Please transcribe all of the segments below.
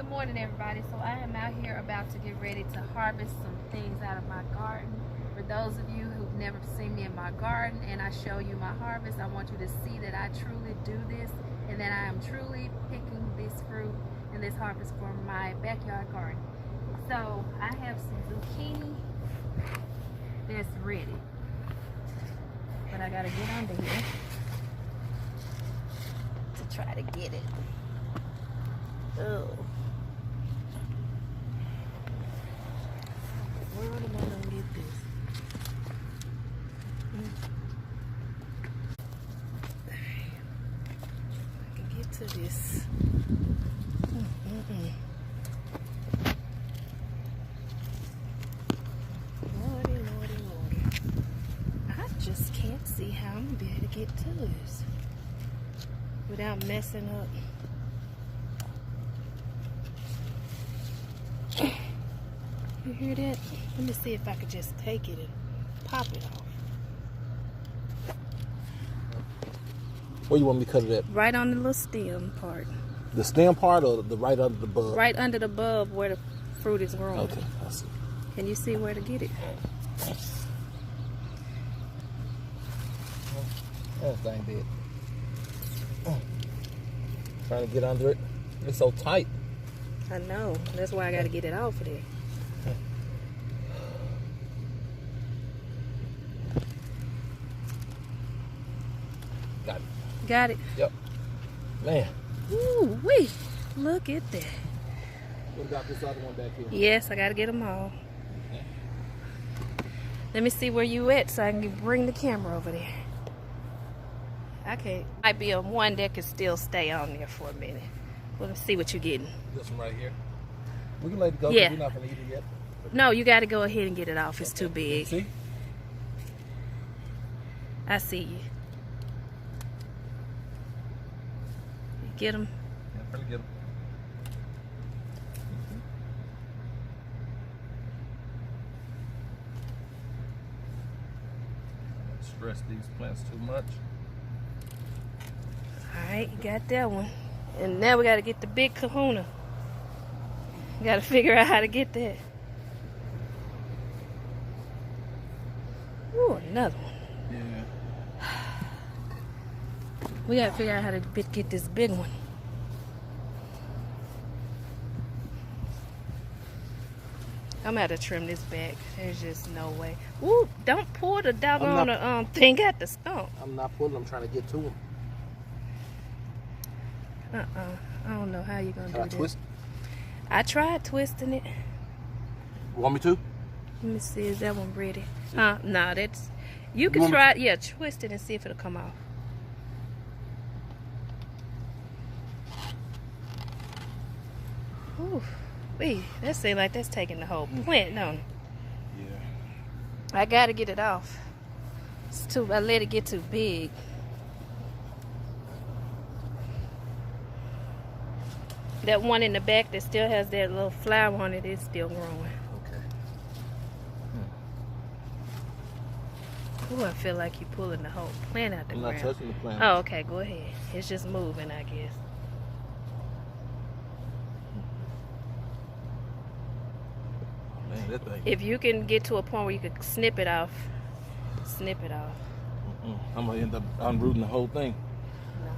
Good morning, everybody. So I am out here about to get ready to harvest some things out of my garden. For those of you who've never seen me in my garden and I show you my harvest, I want you to see that I truly do this and that I am truly picking this fruit and this harvest for my backyard garden. So I have some zucchini that's ready, but I gotta get under here to try to get it. Oh. Where am I gonna get this? I can get to this. Lordy, lordy, lordy. I just can't see how I'm gonna be able to get to this without messing up. You hear that? Let me see if I could just take it and pop it off. Where you want me to cut it at? Right on the little stem part. The stem part or the right under the bulb? Right under the bulb where the fruit is growing. Okay, I see. Can you see where to get it? That thing did. Trying to get under it. It's so tight. I know. That's why I got to get it off of there. Got it. Got it? Yep. Man. Ooh, wee. Look at that. What about this other one back here? Yes, I got to get them all. Okay. Let me see where you at so I can bring the camera over there. Okay. Might be on one that can still stay on there for a minute. Let's see what you're getting. This one right here. We can let it go. Yeah. We're not going to eat it yet. No, you got to go ahead and get it off. It's Okay. too big. See? I see you. You get them? Yeah, I'm trying to get them. Don't stress these plants too much. Alright, you got that one. And now we got to get the big kahuna. We got to figure out how to get that. Ooh, another one. Yeah. We got to figure out how to get this big one. I'm going to have to trim this back. There's just no way. Ooh, don't pull the doggone thing at the stump. I'm not pulling. I'm trying to get to them. I don't know how you're going to do Can I that. twist? I tried twisting it. Want me to? Let me see, is that one ready? No, that's... You can try, yeah, twist it and see if it'll come off. Ooh, wait, that seems like that's taking the whole plant, don't it? Yeah. I gotta get it off. I let it get too big. That one in the back that still has that little flower on it is still growing. Okay. Ooh, I feel like you're pulling the whole plant out the I'm ground. not touching the plant. Oh, okay, go ahead. It's just moving, I guess. Man, that thing. If you can get to a point where you could snip it off, snip it off. I'm going to end up unrooting the whole thing.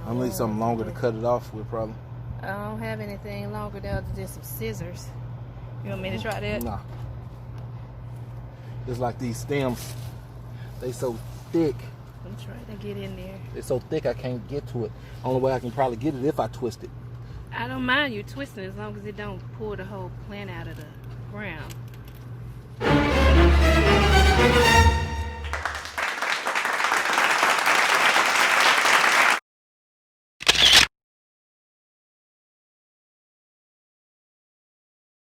No, I need something longer to cut it off with, probably. I don't have anything longer other than some scissors. You want me to try that? Nah. It's like these stems. They so thick. I'm trying to get in there. It's so thick I can't get to it. Only way I can probably get it if I twist it. I don't mind you twisting as long as it don't pull the whole plant out of the ground.